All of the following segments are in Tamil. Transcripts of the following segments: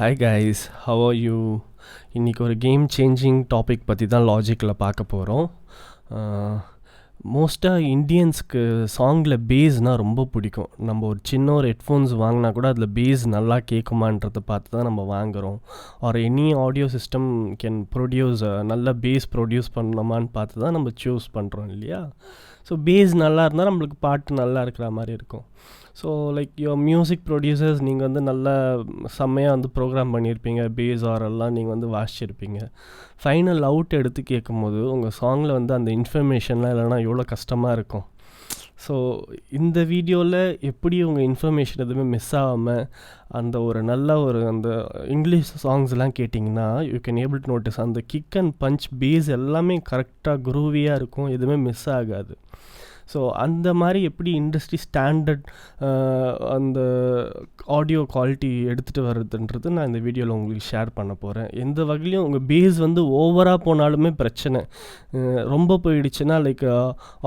Hi guys, how are you? இன்றைக்கி ஒரு கேம் சேஞ்சிங் டாபிக் பற்றி தான் லாஜிக்கில் பார்க்க போகிறோம். மோஸ்ட்டாக இண்டியன்ஸ்க்கு சாங்கில் பேஸ்னால் ரொம்ப பிடிக்கும். நம்ம ஒரு சின்ன ஒரு ஹெட்ஃபோன்ஸ் வாங்கினா கூட அதில் பேஸ் நல்லா கேட்குமான்றதை பார்த்து தான் நம்ம வாங்குகிறோம். Or any audio system can produce நல்ல பேஸ் ப்ரொடியூஸ் பண்ணணுமான்னு பார்த்து தான் நம்ம சூஸ் பண்ணுறோம் இல்லையா? ஸோ பேஸ் நல்லா இருந்தால் நம்மளுக்கு பாட்டு நல்லா இருக்கிற மாதிரி இருக்கும். So like your music producers நீங்கள் வந்து நல்லா செம்மையாக வந்து ப்ரோக்ராம் பண்ணியிருப்பீங்க, பேஸ் ஆரெல்லாம் நீங்கள் வந்து வாசிச்சிருப்பீங்க. ஃபைனல் அவுட் எடுத்து கேட்கும்போது உங்கள் சாங்கில் வந்து அந்த இன்ஃபர்மேஷன்லாம் இல்லைனா எவ்வளோ கஷ்டமாக இருக்கும். ஸோ இந்த வீடியோவில் எப்படி உங்கள் இன்ஃபர்மேஷன் எதுவுமே மிஸ் ஆகாமல் அந்த ஒரு நல்ல ஒரு அந்த இங்கிலீஷ் சாங்ஸ்லாம் கேட்டிங்கன்னா you can able to notice அந்த கிக் அண்ட் பஞ்ச் பேஸ் எல்லாமே கரெக்டாக குரூவியாக இருக்கும், எதுவுமே மிஸ் ஆகாது. ஸோ அந்த மாதிரி எப்படி இண்டஸ்ட்ரி ஸ்டாண்டர்ட் அந்த ஆடியோ குவாலிட்டி எடுத்துகிட்டு வருதுன்றது நான் இந்த வீடியோவில் உங்களுக்கு ஷேர் பண்ண போகிறேன். எந்த வகையிலையும் உங்கள் பேஸ் வந்து ஓவராக போனாலுமே பிரச்சனை. ரொம்ப போயிடுச்சுன்னா லைக்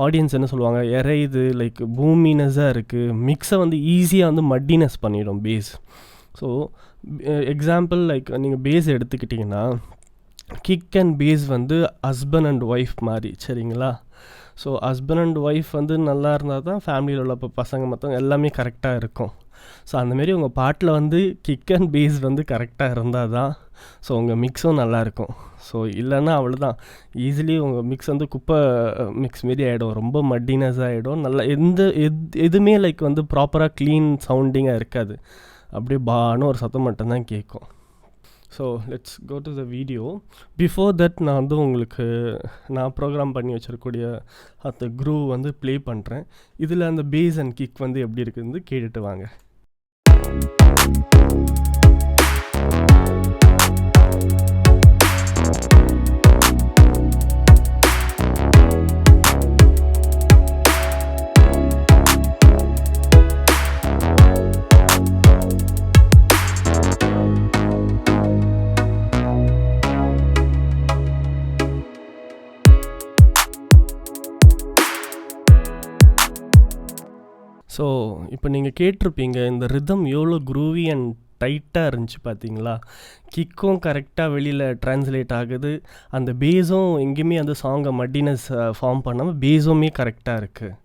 ஆடியன்ஸ் என்ன சொல்லுவாங்க, இறையுது, லைக் பூமினஸாக இருக்குது, மிக்ஸை வந்து ஈஸியாக வந்து மட்டினஸ் பண்ணிடும் பேஸ். ஸோ எக்ஸாம்பிள் லைக் நீங்கள் பேஸ் எடுத்துக்கிட்டிங்கன்னா கிக் அண்ட் பேஸ் வந்து ஹஸ்பண்ட் அண்ட் ஒய்ஃப் மாதிரி, சரிங்களா? ஸோ ஹஸ்பண்ட் அண்ட் ஒய்ஃப் வந்து நல்லா இருந்தால் தான் ஃபேமிலியில் உள்ள இப்போ பசங்க மற்றவங்க எல்லாமே கரெக்டாக இருக்கும். ஸோ அந்தமாரி உங்கள் பாட்டில் வந்து கிக் அண்ட் பேஸ் வந்து கரெக்டாக இருந்தால் தான் ஸோ உங்கள் மிக்ஸும் நல்லாயிருக்கும். ஸோ இல்லைன்னா அவ்வளோதான், ஈஸிலி உங்கள் மிக்ஸ் வந்து குப்பை மிக்ஸ் மாரி ஆகிடும், ரொம்ப மட்டினஸ் ஆகிடும். நல்லா எதுவுமே லைக் வந்து ப்ராப்பராக க்ளீன் சவுண்டிங்காக இருக்காது, அப்படியே பான்னு ஒரு சத்தம் மட்டும்தான் கேட்கும். So let's go to the video. Before that நான் வந்து உங்களுக்கு நான் ப்ரோக்ராம் பண்ணி வச்சிருக்கக்கூடிய அந்த க்ரூவ் வந்து ப்ளே பண்ணுறேன். இதில் அந்த பேஸ் அண்ட் கிக் வந்து எப்படி இருக்குதுன்னு கேட்டுட்டு வாங்க. ஸோ இப்போ நீங்கள் கேட்டிருப்பீங்க இந்த ரிதம் எவ்வளோ குரூவி அண்ட் டைட்டாக இருந்துச்சு பார்த்தீங்களா? கிக்கும் கரெக்டாக வெளியில் ட்ரான்ஸ்லேட் ஆகுது, அந்த பேஸும் எங்கேயுமே அந்த சாங்கை மட்டினஸ் ஃபார்ம் பண்ணாமல் பேஸுமே கரெக்டாக இருக்குது.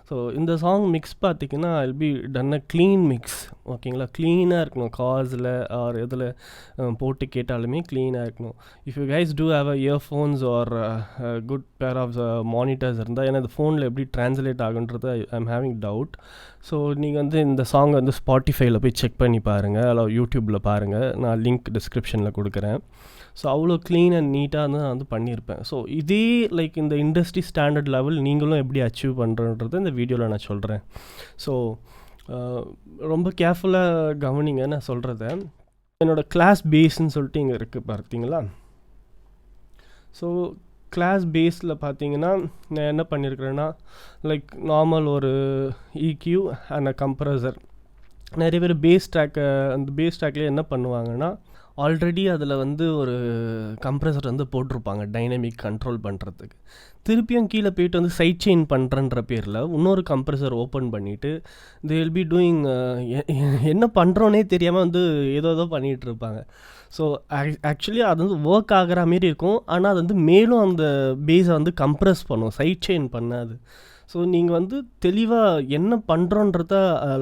ஸோ இந்த சாங் மிக்ஸ் பார்த்திங்கன்னா I'll be done a clean mix, ஓகேங்களா? க்ளீனாக இருக்கணும், கார்ஸில் ஆர் எதில் போட்டு கேட்டாலுமே க்ளீனாக இருக்கணும். If you guys do have a earphones or good pair of monitors இருந்தால், ஏன்னா இந்த ஃபோனில் எப்படி ட்ரான்ஸ்லேட் ஆகுன்றது I am having doubt. So நீங்கள் வந்து இந்த சாங் வந்து ஸ்பாட்டிஃபைல போய் செக் பண்ணி பாருங்கள், அல்லது யூடியூப்பில் பாருங்கள், நான் லிங்க் டிஸ்கிரிப்ஷனில் கொடுக்குறேன். ஸோ அவ்வளோ க்ளீன் அண்ட் நீட்டாக வந்து நான் வந்து பண்ணியிருப்பேன். ஸோ இதே லைக் இந்த இண்டஸ்ட்ரி ஸ்டாண்டர்ட் லெவல் நீங்களும் எப்படி அச்சீவ் பண்ணுறன்றது இந்த வீடியோவில் நான் சொல்கிறேன். ஸோ ரொம்ப கேர்ஃபுல்லாக கவனிங்க நான் சொல்கிறத. என்னோடய கிளாஸ் பேஸ்ன்னு சொல்லிட்டு இங்கே இருக்குது பார்த்தீங்களா? ஸோ கிளாஸ் பேஸில் பார்த்தீங்கன்னா நான் என்ன பண்ணியிருக்கிறேன்னா லைக் நார்மல் ஒரு EQ அண்ட் அ கம்ப்ரஸர். நிறைய பேர் பேஸ் ட்ராக்கை அந்த பேஸ் ட்ராக்லேயே என்ன பண்ணுவாங்கன்னா ஆல்ரெடி அதில் வந்து ஒரு கம்ப்ரஸர் வந்து போட்டிருப்பாங்க டைனமிக் கண்ட்ரோல் பண்ணுறதுக்கு. திருப்பியும் கீழே போய்ட்டு வந்து சைட் செயின் பண்ணுறன்ற பேரில் இன்னொரு கம்ப்ரஸர் ஓப்பன் பண்ணிவிட்டு தே வில் பி டூயிங் என்ன பண்ணுறோன்னே தெரியாமல் வந்து ஏதோ பண்ணிகிட்டு இருப்பாங்க. ஸோ ஆக்சுவலி அது வந்து ஒர்க் ஆகிற மாரி இருக்கும், ஆனால் அது வந்து மேலும் அந்த பேஸை வந்து கம்ப்ரஸ் பண்ணும், சைட் செயின் பண்ணாது. ஸோ நீங்கள் வந்து தெளிவாக என்ன பண்ணுறோன்றத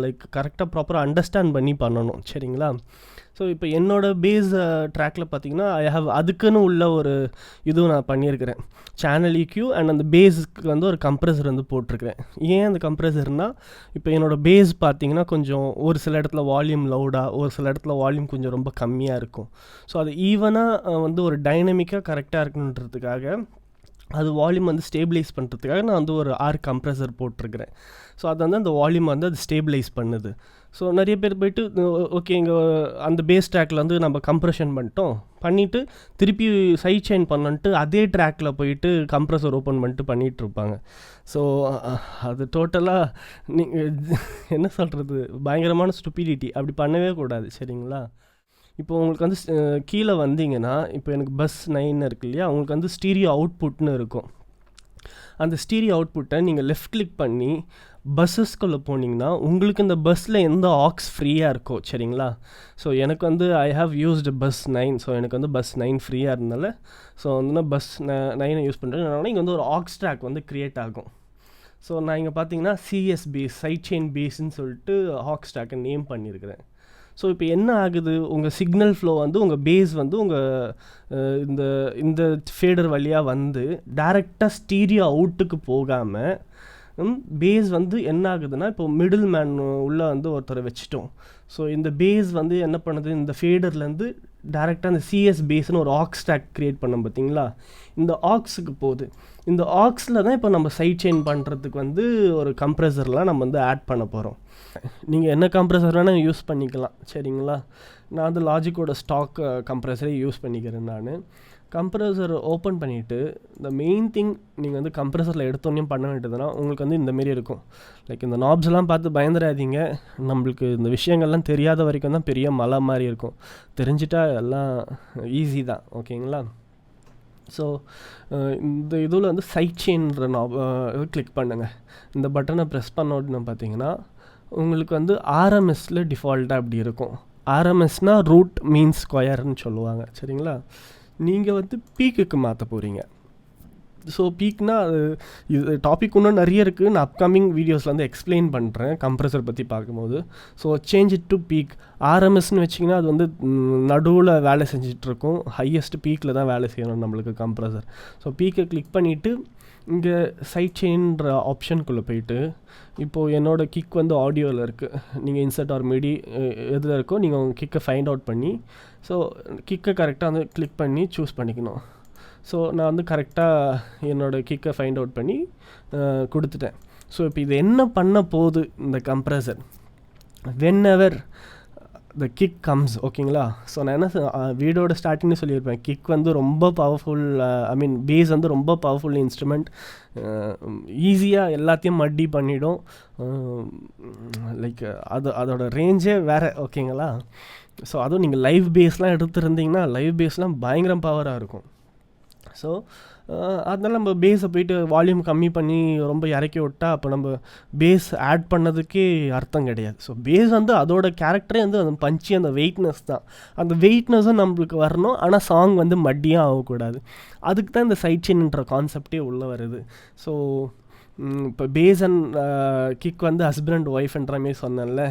லைக் கரெக்டாக ப்ராப்பராக அண்டர்ஸ்டாண்ட் பண்ணி பண்ணணும், சரிங்களா? ஸோ இப்போ என்னோடய பேஸ் ட்ராக்கில் பார்த்தீங்கன்னா ஐ ஹவ் அதுக்குன்னு உள்ள ஒரு இதுவும் நான் பண்ணியிருக்கிறேன், சேனல் EQ அண்ட் அந்த பேஸுக்கு வந்து ஒரு கம்ப்ரஸர் வந்து போட்டிருக்கிறேன். ஏன் அந்த கம்ப்ரஸர்னால் இப்போ என்னோடய பேஸ் பார்த்தீங்கன்னா கொஞ்சம் ஒரு சில இடத்துல வால்யூம் லவுடாக, ஒரு சில இடத்துல வால்யூம் கொஞ்சம் ரொம்ப கம்மியாக இருக்கும். ஸோ அது ஈவனாக வந்து ஒரு டைனமிக்காக கரெக்டாக இருக்குன்றதுக்காக அது வால்யூம் வந்து ஸ்டேபிளைஸ் பண்ணுறதுக்காக நான் வந்து ஒரு கம்ப்ரஸர் போட்டிருக்கிறேன். ஸோ அது வந்து அந்த வால்யூம் வந்து அது ஸ்டேபிளைஸ் பண்ணுது. ஸோ நிறைய பேர் போய்ட்டு ஓகே இங்கே அந்த பேஸ் ட்ராக்கில் வந்து நம்ம கம்ப்ரெஷன் பண்ணிவிட்டு திருப்பி சைட் செயின் பண்ணிட்டு அதே ட்ராக்கில் போயிட்டு கம்ப்ரஸர் ஓப்பன் பண்ணிட்டு பண்ணிகிட்ருப்பாங்க. ஸோ அது டோட்டலாக நீங்கள் என்ன சொல்கிறது, பயங்கரமான ஸ்டூபிடிட்டி. அப்படி பண்ணவே கூடாது, சரிங்களா? இப்போ உங்களுக்கு வந்து கீழே வந்தீங்கன்னா இப்போ எனக்கு பஸ் 9 இருக்கு இல்லையா, உங்களுக்கு வந்து ஸ்டீரியோ அவுட்புட்னு இருக்கும். அந்த ஸ்டீரியோ அவுட்புட்டை நீங்கள் லெஃப்ட் கிளிக் பண்ணி பஸ்ஸஸ்குள்ளே போனீங்கன்னா உங்களுக்கு இந்த பஸ்ஸில் எந்த ஆக்ஸ் ஃப்ரீயாக இருக்கோ சரிங்களா. ஸோ எனக்கு வந்து I have used bus 9. So எனக்கு வந்து பஸ் 9 ஃப்ரீயாக இருந்தனால ஸோ வந்து நான் பஸ் 9 யூஸ் பண்ணுறேன். இங்கே வந்து ஒரு ஆக்ஸ் ட்ராக் வந்து க்ரியேட் ஆகும். ஸோ நான் இங்கே பார்த்தீங்கன்னா சிஎஸ் பேஸ் சைட் செயின் பேஸ்ன்னு சொல்லிட்டு ஆக்ஸ் ட்ராக்கை நேம் பண்ணியிருக்கிறேன். ஸோ இப்போ என்ன ஆகுது, உங்கள் சிக்னல் ஃப்ளோ வந்து உங்கள் பேஸ் வந்து உங்கள் இந்த இந்த ஃபேடர் வழியாக வந்து டைரெக்டாக ஸ்டீரியோ அவுட்டுக்கு போகாமல் பேஸ் வந்து என்ன ஆகுதுன்னா, இப்போ மிடில் மேன் உள்ளே வந்து ஒருத்தரை வச்சுட்டோம். ஸோ இந்த பேஸ் வந்து என்ன பண்ணுது, இந்த ஃபேடர்லேருந்து டேரெக்டாக அந்த சிஎஸ் பேஸ்னு ஒரு ஆக்ஸ் ட்ராக் க்ரியேட் பண்ணோம் பார்த்தீங்களா, இந்த ஆக்ஸுக்கு போகுது. இந்த ஆக்ஸில் தான் இப்போ நம்ம சைட் செயின் பண்ணுறதுக்கு வந்து ஒரு கம்ப்ரெசர்லாம் நம்ம வந்து ஆட் பண்ண போகிறோம். நீங்கள் என்ன கம்ப்ரெசர் வேணால் யூஸ் பண்ணிக்கலாம் சரிங்களா. நான் வந்து லாஜிக்கோட ஸ்டாக் கம்ப்ரெசரே யூஸ் பண்ணிக்கிறேன். நான் கம்ப்ரெசர் ஓப்பன் பண்ணிவிட்டு இந்த மெயின் திங் நீங்கள் வந்து கம்ப்ரெசரில் எடுத்தோன்னே பண்ண வேண்டியதுன்னா உங்களுக்கு வந்து இந்தமாரி இருக்கும். லைக் இந்த நாப்ஸ்லாம் பார்த்து பயந்துடாதீங்க. நம்மளுக்கு இந்த விஷயங்கள்லாம் தெரியாத வரைக்கும் தான் பெரிய மலை மாதிரி இருக்கும். தெரிஞ்சிட்டா எல்லாம் ஈஸி தான். ஓகேங்களா. ஸோ இந்த இதில் வந்து சைட் செயின்ற கிளிக் பண்ணுங்கள். இந்த பட்டனை ப்ரெஸ் பண்ண உடனே பார்த்தீங்கன்னா உங்களுக்கு வந்து ஆர்எம்எஸில் டிஃபால்ட்டாக அப்படி இருக்கும். ஆர்எம்எஸ்னால் ரூட் மீன் ஸ்கொயர்னு சொல்லுவாங்க சரிங்களா. நீங்கள் வந்து பீக்குக்கு மாற்ற போகிறீங்க. ஸோ பீக்னால் அது இது டாபிக் இன்னும் நிறைய இருக்குது. நான் அப்கமிங் வீடியோஸில் வந்து எக்ஸ்பிளைன் பண்ணுறேன் கம்ப்ரெசர் பற்றி பார்க்கும்போது. So change it to peak. ஆர்எம்எஸ்ன்னு வச்சிங்கன்னா அது வந்து நடுவில் வேலை செஞ்சிட்ருக்கும். ஹையஸ்ட் பீக்கில் தான் வேலை செய்யணும் நம்மளுக்கு கம்ப்ரெசர். ஸோ பீக்கை கிளிக் பண்ணிவிட்டு இங்கே சைட் செயின்ற ஆப்ஷனுக்குள்ளே போயிட்டு இப்போது என்னோடய கிக் வந்து ஆடியோவில் இருக்குது. நீங்கள் இன்சர்ட் ஆர் மிடி எதில் இருக்கோ நீங்கள் உங்கள் கிக்கை ஃபைண்ட் அவுட் பண்ணி ஸோ கிக்கை கரெக்டாக வந்து கிளிக் பண்ணி சூஸ் பண்ணிக்கணும். ஸோ நான் வந்து கரெக்டாக என்னோடய கிக்கை ஃபைண்ட் அவுட் பண்ணி கொடுத்துட்டேன். ஸோ இப்போ இது என்ன பண்ண போகுது இந்த compressor, whenever the kick comes ஓகேங்களா. ஸோ நான் என்ன வீடியோட ஸ்டார்டிங்னு சொல்லியிருப்பேன், கிக் வந்து ரொம்ப பவர்ஃபுல், ஐ மீன் பேஸ் வந்து ரொம்ப பவர்ஃபுல் இன்ஸ்ட்ருமெண்ட். ஈஸியாக எல்லாத்தையும் மட்டி பண்ணிடும். லைக் அதோட ரேஞ்சே வேறு. ஓகேங்களா. ஸோ அதுவும் நீங்கள் லைவ் பேஸ்லாம் எடுத்துருந்தீங்கன்னா லைவ் பேஸ்லாம் பயங்கரம் பவராக இருக்கும். ஸோ அதனால் நம்ம பேஸை போய்ட்டு வால்யூம் கம்மி பண்ணி ரொம்ப இறக்கி விட்டால் அப்போ நம்ம பேஸ் ஆட் பண்ணதுக்கே அர்த்தம் கிடையாது. ஸோ பேஸ் வந்து அதோட கேரக்டரே வந்து அந்த பஞ்சி அந்த வெயிட்னஸ் தான். அந்த வெயிட்னஸும் நம்மளுக்கு வரணும், ஆனால் சாங் வந்து மட்டியாக ஆகக்கூடாது. அதுக்கு தான் இந்த சைட் செயின்ன்ற கான்செப்டே உள்ளே வருது. ஸோ இப்போ பேஸ் அண்ட் கிக் வந்து ஹஸ்பண்ட் அண்ட் ஒய்ஃப்ன்ற மாரி சொன்னேன்ல.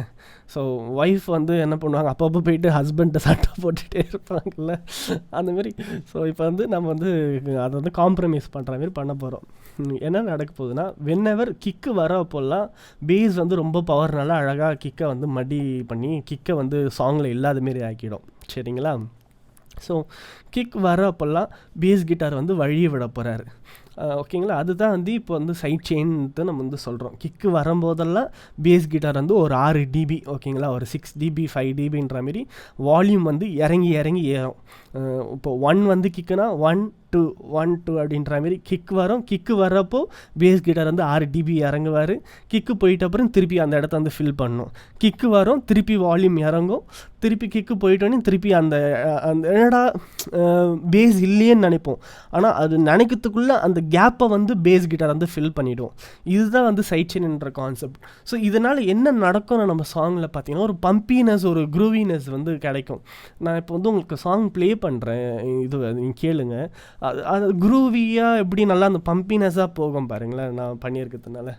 ஸோ ஒய்ஃப் வந்து என்ன பண்ணுவாங்க, அப்பப்போ போயிட்டு ஹஸ்பண்ட்டை சட்டை போட்டுகிட்டே இருப்பாங்கல்ல அந்தமாரி. ஸோ இப்போ வந்து நம்ம வந்து அதை வந்து காம்ப்ரமைஸ் பண்ணுற மாரி பண்ண போகிறோம். என்ன நடக்க போகுதுன்னா, வென்எவர் கிக்கு வரப்போல்லாம் பேஸ் வந்து ரொம்ப பவர்னால அழகாக கிக்கை வந்து மடி பண்ணி கிக்கை வந்து சாங்கில் இல்லாத மாரி ஆக்கிடும் சரிங்களா. ஸோ கிக் வரப்போல்லாம் பேஸ் கிட்டார் வந்து வழியை விட போகிறாரு. ஓகேங்களா. அதுதான் வந்து இப்போ வந்து சைட் செயின்ட்டு நம்ம வந்து சொல்கிறோம். கிக்கு வரும்போதெல்லாம் பேஸ் கிட்டார் வந்து ஒரு 6 dB ஓகேங்களா, ஒரு 6 dB 5 dBன்ற மாரி வால்யூம் வந்து இறங்கி இறங்கி ஏறும். இப்போ 1 வந்து கிக்குனா 1 2 1 2 அப்படின்ற மாரி கிக் வரும். கிக்கு வர்றப்போ பேஸ் கிட்டார் வந்து 6 dB இறங்குவார். கிக்கு போயிட்ட அப்புறம் திருப்பி அந்த இடத்த வந்து ஃபில் பண்ணும். கிக்கு வரும், திருப்பி வால்யூம் இறங்கும், திருப்பி கிக்கு போயிட்டோன்னே திருப்பி அந்த என்னடா பேஸ் இல்லையேன்னு நினைப்போம். ஆனால் அது நினைக்கிறதுக்குள்ளே அந்த கேப்பை வந்து பேஸ் கிட்டார் வந்து ஃபில் பண்ணிவிடும். இதுதான் வந்து சைட் செயின்ன்ற கான்செப்ட். ஸோ இதனால் என்ன நடக்கும்னு நம்ம சாங்கில் பார்த்தீங்கன்னா ஒரு பம்பினஸ் ஒரு க்ரூவினஸ் வந்து கிடைக்கும். நான் இப்போ வந்து உங்களுக்கு சாங் ப்ளே பண்ணுறேன், இது நீங்கள் கேளுங்க. அது க்ரூவியாக எப்படி நல்லா அந்த பம்பினஸாக போகும் பாருங்களேன் நான் பண்ணியிருக்கிறதுனால.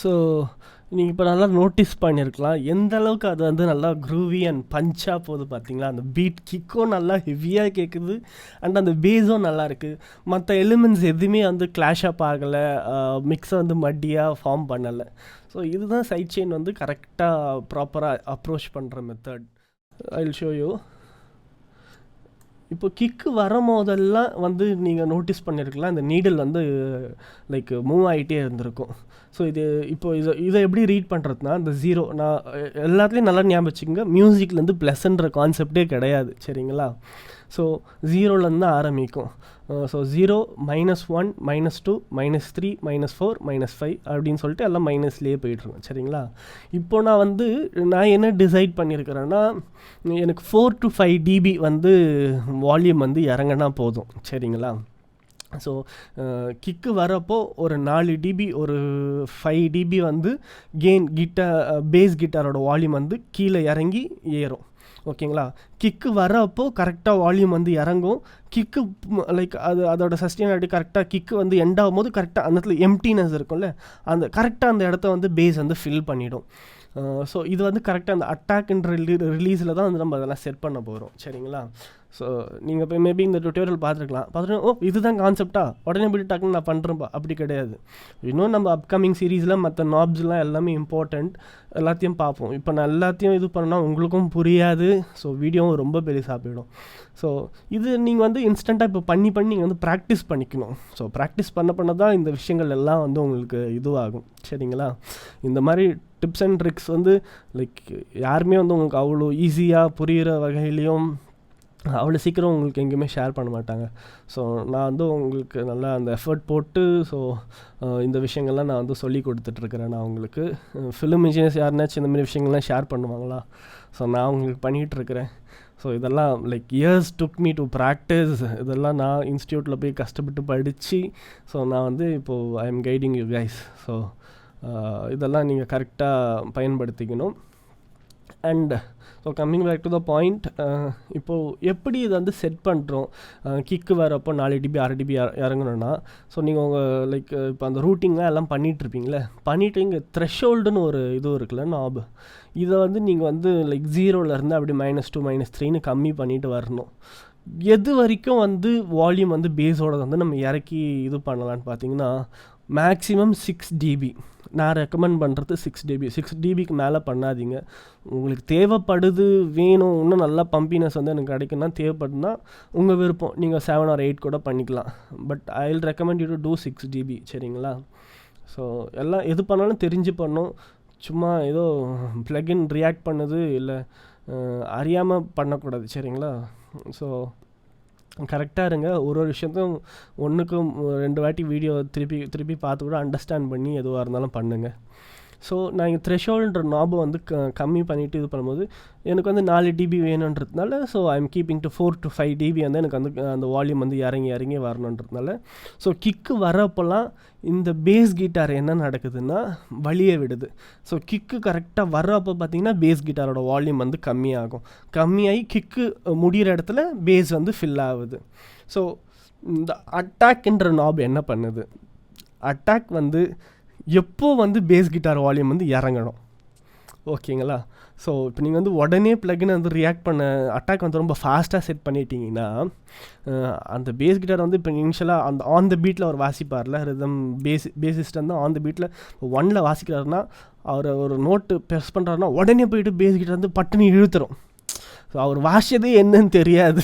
ஸோ நீங்கள் இப்போ நல்லா நோட்டீஸ் பண்ணியிருக்கலாம் எந்த அளவுக்கு அது வந்து நல்லா க்ரூவி அண்ட் பஞ்சாக போகுது பார்த்தீங்களா. அந்த பீட் கிக்கும் நல்லா ஹெவியாக கேட்குது அண்ட் அந்த பேஸும் நல்லா இருக்குது. மற்ற எலிமெண்ட்ஸ் எதுவுமே வந்து கிளாஷ் அப் ஆகலை, மிக்ஸை வந்து மட்டியாக ஃபார்ம் பண்ணலை. ஸோ இதுதான் சைட் செயின் வந்து கரெக்டாக ப்ராப்பராக அப்ரோச் பண்ணுற method. I will show you. இப்போ கிக்கு வரும்போதெல்லாம் வந்து நீங்கள் நோட்டீஸ் பண்ணியிருக்கலாம் இந்த நீடில் வந்து லைக் மூவ் ஆகிட்டே இருந்திருக்கும். ஸோ இது இப்போ இதை எப்படி ரீட் பண்ணுறதுனா, இந்த ஜீரோ நான் எல்லாத்துலேயும் நல்லா ஞாபகம் வச்சுக்கோங்க, மியூசிக்லேருந்து ப்ளஸ்ன்ற கான்செப்டே கிடையாது சரிங்களா. ஸோ ஜீரோலேருந்து தான் ஆரம்பிக்கும். ஸோ 0, -1, -2, -3, -4, -5 அப்படின்னு சொல்லிட்டு எல்லாம் மைனஸ்லேயே போய்ட்டுருக்கோம் சரிங்களா. இப்போ நான் என்ன டிசைட் பண்ணியிருக்கிறேன்னா, எனக்கு 4 to 5 dB வந்து வால்யூம் வந்து இறங்கினா போதும் சரிங்களா. ஸோ கிக்கு வரப்போ ஒரு 4 dB ஒரு 5 dB வந்து கெயின் பேஸ் கிட்டாரோட வால்யூம் வந்து கீழே இறங்கி ஏறும் ஓகேங்களா. கிக்கு வரப்போ கரெக்டாக வால்யூம் வந்து இறங்கும். கிக்கு லைக் அதோட சஸ்டெயினாலிட்டி கரெக்டாக கிக்கு வந்து எண்ட் ஆகும்போது கரெக்டாக அந்த இடத்துல எம்டினஸ் இருக்கும்ல, அந்த கரெக்டாக அந்த இடத்த வந்து பேஸ் வந்து ஃபில் பண்ணிடும். ஸோ இது வந்து கரெக்டாக அந்த அட்டாக்ன்ற ரிலீஸில் தான் வந்து நம்ம அதெல்லாம் செட் பண்ண போகிறோம் சரிங்களா. ஸோ நீங்கள் இப்போ மேபி இந்த டுட்டோரியல் பார்த்துட்டு இதுதான் கான்செப்டா உடனே இப்படி டக்குன்னு நான் பண்ணுறேன்ப்பா, அப்படி கிடையாது. இன்னும் நம்ம அப்கமிங் சீரீஸில் மற்ற நாப்ஸ்லாம் எல்லாமே இம்பார்ட்டண்ட், எல்லாத்தையும் பார்ப்போம். இப்போ நான் எல்லாத்தையும் இது பண்ணால் உங்களுக்கும் புரியாது, ஸோ வீடியோவும் ரொம்ப பெருசாக போயிடும். ஸோ இது நீங்கள் வந்து இன்ஸ்டண்ட்டாக இப்போ பண்ணி நீங்கள் வந்து ப்ராக்டிஸ் பண்ணிக்கணும். ஸோ ப்ராக்டிஸ் பண்ண தான் இந்த விஷயங்கள் எல்லாம் வந்து உங்களுக்கு இதுவாகும் சரிங்களா. இந்த மாதிரி டிப்ஸ் அண்ட் ட்ரிக்ஸ் வந்து லைக் யாருமே வந்து உங்களுக்கு அவ்வளோ ஈஸியாக புரிகிற வகையிலையும் அவ்வளோ சீக்கிரம் உங்களுக்கு எங்கேயுமே ஷேர் பண்ண மாட்டாங்க. ஸோ நான் வந்து உங்களுக்கு நல்லா அந்த எஃபர்ட் போட்டு ஸோ இந்த விஷயங்கள்லாம் நான் வந்து சொல்லி கொடுத்துட்ருக்குறேன். நான் உங்களுக்கு ஃபிலிம் இன்ஜினியர்ஸ் யாருனாச்சும் இந்த மாதிரி விஷயங்கள்லாம் ஷேர் பண்ணுவாங்களா? ஸோ நான் உங்களுக்கு பண்ணிகிட்ருக்கிறேன். ஸோ இதெல்லாம் like years took me to practice. இதெல்லாம் நான் இன்ஸ்டியூட்டில் போய் கஷ்டப்பட்டு படித்து ஸோ நான் வந்து இப்போது I am guiding you guys. So இதெல்லாம் நீங்கள் கரெக்டாக பயன்படுத்திக்கணும். And so coming back to the point, இப்போது எப்படி இதை வந்து செட் பண்ணுறோம், கிக்கு வரப்போ 4 dB 6 dB இறங்கணுன்னா, ஸோ நீங்கள் உங்கள் லைக் இப்போ அந்த ரூட்டிங்லாம் எல்லாம் பண்ணிகிட்ருப்பீங்களே, பண்ணிவிட்டு இங்கே த்ரெஷ்ஹோல்டுன்னு ஒரு இது இருக்குல்ல நாப், இதை வந்து நீங்கள் வந்து லைக் 0லேருந்து அப்படி -2 -3ன்னு கம்மி பண்ணிட்டு வரணும். எது வரைக்கும் வந்து வால்யூம் வந்து பேஸோட வந்து நம்ம இறக்கி இது பண்ணலான்னு பார்த்தீங்கன்னா மேக்ஸிமம் 6 dB. நான் ரெக்கமெண்ட் பண்ணுறது 6 dB. 6 dBக்கு மேலே பண்ணாதீங்க. உங்களுக்கு தேவைப்படுது, வேணும், இன்னும் நல்லா பம்பினஸ் வந்து எனக்கு கிடைக்குன்னா தேவைப்படுதுன்னா உங்கள் விருப்பம், நீங்கள் 7 or 8 கூட பண்ணிக்கலாம். But I will recommend you to do 6 dB சரிங்களா. ஸோ எல்லாம் எது பண்ணாலும் தெரிஞ்சு பண்ணும், சும்மா ஏதோ ப்ளக்இன் ரியாக்ட் பண்ணுது இல்லை அறியாமல் பண்ணக்கூடாது சரிங்களா. ஸோ கரெக்டாக இருங்க. ஒரு விஷயத்தையும் 1க்கு 2 வாட்டி வீடியோ திருப்பி பார்த்து கூட அண்டர்ஸ்டாண்ட் பண்ணி எதுவாக இருந்தாலும் பண்ணுங்கள். ஸோ நான் இங்கே த்ரெஷ்ஹோல்டுன்ற நாபை வந்து கம்மி பண்ணிவிட்டு இது பண்ணும்போது எனக்கு வந்து 4 dB வேணுன்றதுனால so I am keeping to 4 to 5 dB வந்து எனக்கு வந்து அந்த வால்யூம் வந்து இறங்கி வரணுன்றதுனால. ஸோ கிக்கு வரப்போலாம் இந்த பேஸ் கிட்டார் என்ன நடக்குதுன்னா வழியே விடுது. ஸோ கிக்கு கரெக்டாக வர்றப்போ பார்த்திங்கன்னா பேஸ் கிட்டாரோட வால்யூம் வந்து கம்மியாகி கிக்கு முடிகிற இடத்துல பேஸ் வந்து ஃபில் ஆகுது. ஸோ இந்த அட்டாக்ன்ற நாப் என்ன பண்ணுது, அட்டாக் வந்து எப்போ வந்து பேஸ் கிட்டார் வால்யூம் வந்து இறங்கணும் ஓகேங்களா. ஸோ இப்போ நீங்கள் வந்து உடனே ப்ளக்இன் வந்து ரியாக்ட் பண்ண அட்டாக் வந்து ரொம்ப ஃபாஸ்ட்டாக செட் பண்ணிட்டீங்கன்னா அந்த பேஸ் கிட்டார் வந்து இப்போ இனிஷியலாக அந்த on the beetle our வாசிப்பார்ல, rhythm பேசிஸ்ட் வந்து ஆன் த பீட்டில் 1ல் வாசிக்கிறாருன்னா அவர் ஒரு நோட்டு ப்ரெஸ் பண்ணுறாருன்னா உடனே போயிட்டு பேஸ் கிட்டார் வந்து பட்டுன்னு இழுத்துரும். ஸோ அவர் வாசியதே என்னன்னு தெரியாது,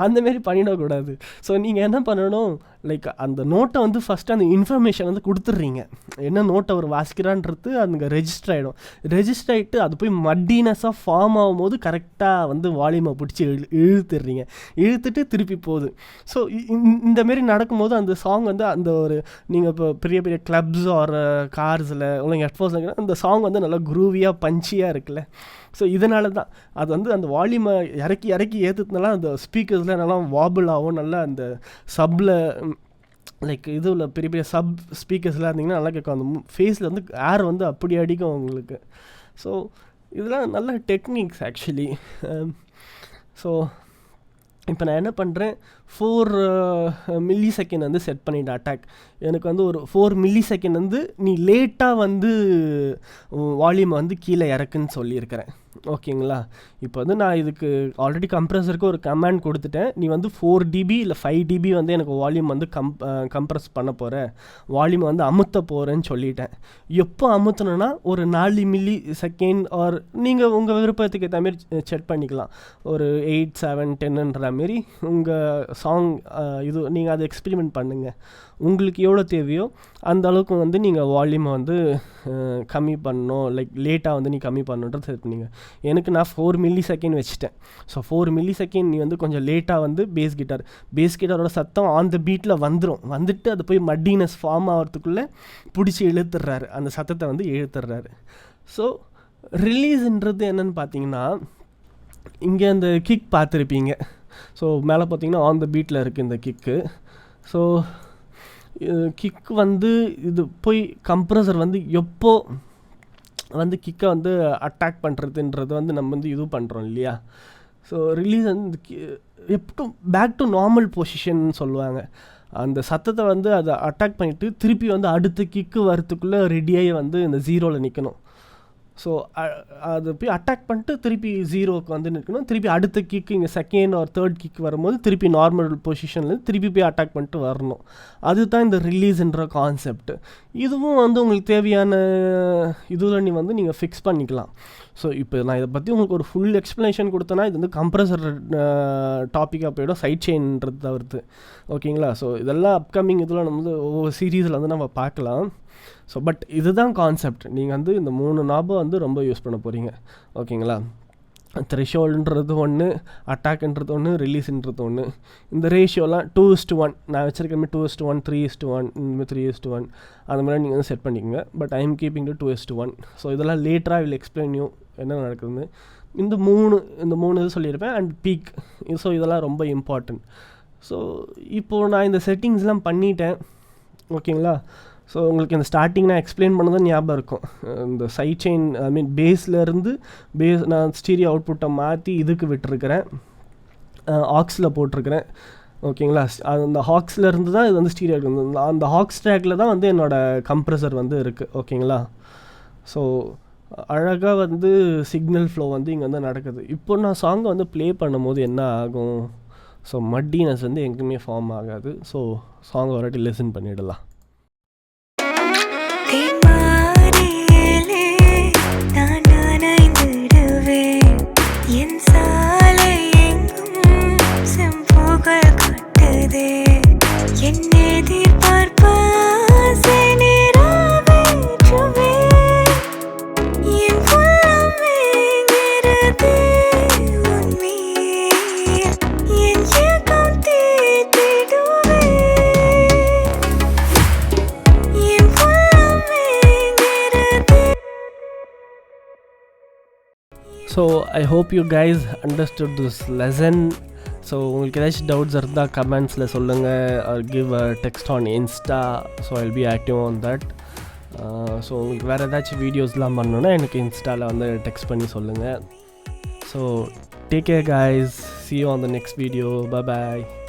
அந்தமாரி பண்ணிடக்கூடாது. ஸோ நீங்கள் என்ன பண்ணணும், லைக் அந்த நோட்டை வந்து ஃபஸ்ட்டு அந்த இன்ஃபர்மேஷன் வந்து கொடுத்துட்றீங்க, என்ன நோட்டை அவர் வாசிக்கிறான்றது அங்கே ரெஜிஸ்டர் ஆகிடும். ரெஜிஸ்டர் ஆகிட்டு அது போய் மட்டினஸாக ஃபார்ம் ஆகும்போது கரெக்டாக வந்து வால்யூமை பிடிச்சி இழுத்துட்டு திருப்பி போகுது. ஸோ இந்தமாரி நடக்கும்போது அந்த சாங் வந்து அந்த ஒரு நீங்கள் இப்போ பெரிய கிளப்ஸ் ஒரு கார்ஸில் உங்களுக்கு ஹெட்ஃபோன்ஸ் அந்த சாங் வந்து நல்லா குரூவியாக பஞ்சியாக இருக்குல்ல. ஸோ இதனால தான் அது வந்து அந்த வால்யூமை இறக்கி ஏற்றுறதுனால அந்த ஸ்பீக்கர்ஸில் நல்லா வாபிள் ஆகும், நல்லா அந்த சப்பில் லைக் இதுவில் பெரிய சப் ஸ்பீக்கர்ஸ்லாம் இருந்திங்கன்னா நல்லா கேட்கும், அந்த ஃபேஸில் வந்து ஏர் வந்து அப்படி அடிக்கும் உங்களுக்கு. ஸோ இதெல்லாம் நல்ல டெக்னிக்ஸ் ஆக்சுவலி. ஸோ இப்போ நான் என்ன பண்ணுறேன், 4 millisecond வந்து செட் பண்ணிவிட்டேன் அட்டாக். எனக்கு வந்து ஒரு 4 மில்லி செகண்ட் வந்து நீ லேட்டாக வந்து வால்யூமை வந்து கீழே இறக்குன்னு சொல்லியிருக்கிறேன். ஓகேங்களா? இப்போ வந்து நான் இதுக்கு ஆல்ரெடி கம்ப்ரஸருக்கு ஒரு கமாண்ட் கொடுத்துட்டேன். நீ வந்து 4 dB இல்லை 5 dB வந்து எனக்கு வால்யூம் வந்து கம்ப்ரஸ் பண்ண போகிற, வால்யூம் வந்து அமுத்த போகிறேன்னு சொல்லிட்டேன். எப்போ அமுத்தணுன்னா ஒரு 4 மில்லி செகண்ட் ஆர் நீங்கள் உங்கள் விருப்பத்துக்கு ஏற்ற மாரி செட் பண்ணிக்கலாம். ஒரு 8, 7, 10ன்ற மாரி உங்கள் சாங் இது நீங்கள் அதை எக்ஸ்பெரிமெண்ட் பண்ணுங்கள். உங்களுக்கு எவ்வளோ தேவையோ அந்த அளவுக்கு வந்து நீங்கள் வால்யூமை வந்து கம்மி பண்ணணும், லைக் லேட்டாக வந்து நீ கம்மி பண்ணணுன்றது செட் பண்ணிங்க. எனக்கு நான் 4 மில்லி செகண்ட் வச்சுட்டேன். ஸோ 4 மில்லி செகண்ட் நீ வந்து கொஞ்சம் லேட்டாக வந்து பேஸ் கிட்டாரோட சத்தம் ஆன் த பீட்டில் வந்துட்டு அது போய் மட்டினஸ் ஃபார்ம் ஆகிறதுக்குள்ளே பிடிச்சி இழுத்துடுறாரு, அந்த சத்தத்தை வந்து இழுத்துடுறாரு. ஸோ ரிலீஸுன்றது என்னென்னு பார்த்தீங்கன்னா, இங்கே அந்த கிக் பார்த்துருப்பீங்க. ஸோ மேலே பார்த்தீங்கன்னா ஆன் த பீட்டில் இருக்குது இந்த கிக்கு. ஸோ கிக் வந்து இது போய் கம்ப்ரஸர் வந்து எப்போ வந்து கிக்கை வந்து அட்டாக் பண்ணுறதுன்றது வந்து நம்ம வந்து இது பண்ணுறோம் இல்லையா. ஸோ ரிலீஸ் வந்து எப்போ பேக் டு நார்மல் பொசிஷன் சொல்லுவாங்க. அந்த சத்தத்தை வந்து அதை அட்டாக் பண்ணிவிட்டு திருப்பி வந்து அடுத்த கிக்கு வரத்துக்குள்ளே ரெடியாகி வந்து இந்த 0வில் நிற்கணும். ஸோ அது போய் அட்டாக் பண்ணிட்டு திருப்பி 0க்கு வந்து நிற்கணும். திருப்பி அடுத்த கிக்கு இங்கே செகண்ட் ஆர் தேர்ட் கிக் வரும்போது திருப்பி நார்மல் பொசிஷனில் திருப்பி போய் அட்டாக் பண்ணிட்டு வரணும். அதுதான் இந்த ரிலீஸுன்ற கான்செப்ட். இதுவும் வந்து உங்களுக்கு தேவையான இதில் நீ வந்து நீங்கள் ஃபிக்ஸ் பண்ணிக்கலாம். ஸோ இப்போ நான் இதை பற்றி உங்களுக்கு ஒரு ஃபுல் எக்ஸ்ப்ளனேஷன் கொடுத்தேன்னா இது வந்து கம்ப்ரஸர் டாப்பிக்காக போய்டும், சைட் செயின்ன்றது தவிர்த்து. ஓகேங்களா? ஸோ இதெல்லாம் அப்கமிங் இதில் நம்ம வந்து ஒவ்வொரு சீரீஸில் வந்து நம்ம பார்க்கலாம். ஸோ பட் இதுதான் கான்செப்ட். நீங்கள் வந்து இந்த 3 நாபை வந்து ரொம்ப யூஸ் பண்ண போகிறீங்க. ஓகேங்களா? த்ரெஷோல்டுன்றது ஒன்று, அட்டாக்ன்றது ஒன்று, ரிலீஸுன்றது ஒன்று. இந்த ரேஷியோலாம் 2:1 நான் வச்சுருக்கேன். 2:1, 3:1, இந்தமாதிரி 3:1 அந்த மாதிரி நீங்கள் வந்து செட் பண்ணிக்கோங்க. But I am keeping to 2:1. So இதெல்லாம் லேட்டராக வில் எக்ஸ்பிளைன் யூ என்ன நடக்குதுன்னு. இந்த மூணு இது சொல்லியிருப்பேன். And peak. ஸோ இதெல்லாம் ரொம்ப இம்பார்ட்டன்ட். ஸோ இப்போது நான் இந்த செட்டிங்ஸ்லாம் பண்ணிட்டேன். ஓகேங்களா? ஸோ உங்களுக்கு இந்த ஸ்டார்டிங் நான் எக்ஸ்பிளைன் பண்ணதான் ஞாபகம் இருக்கும். இந்த சைட் செயின் ஐ மீன் பேஸ்லேருந்து நான் ஸ்டீரியோ அவுட்புட்டை மாற்றி இதுக்கு விட்டுருக்கிறேன், ஆக்ஸில் போட்டிருக்கிறேன். ஓகேங்களா? அந்த ஹாக்ஸ்லேருந்து தான் இது வந்து ஸ்டீரியோ இருக்குது. அந்த ஹாக்ஸ் ட்ராக்கில் தான் வந்து என்னோடய கம்ப்ரஸர் வந்து இருக்குது. ஓகேங்களா? ஸோ அழகாக வந்து சிக்னல் ஃப்ளோ வந்து இங்கே வந்து நடக்குது. இப்போ நான் சாங்கை வந்து ப்ளே பண்ணும்போது என்ன ஆகும்? ஸோ மட்டினஸ் வந்து எங்கேயுமே ஃபார்ம் ஆகாது. ஸோ சாங்கை ஒரு வாட்டி லிசன் பண்ணிடலாம். So I hope you guys understood this lesson. So உங்களுக்கு ஏதாச்சும் டவுட்ஸ் இருந்தால் கமெண்ட்ஸில் சொல்லுங்கள், or give a text on Insta. So I will be active on that. So உங்களுக்கு வேறு ஏதாச்சும் வீடியோஸ்லாம் பண்ணணுன்னா எனக்கு இன்ஸ்டாவில் வந்து டெக்ஸ்ட் பண்ணி சொல்லுங்கள். So take care guys, see you on the next video. Bye bye.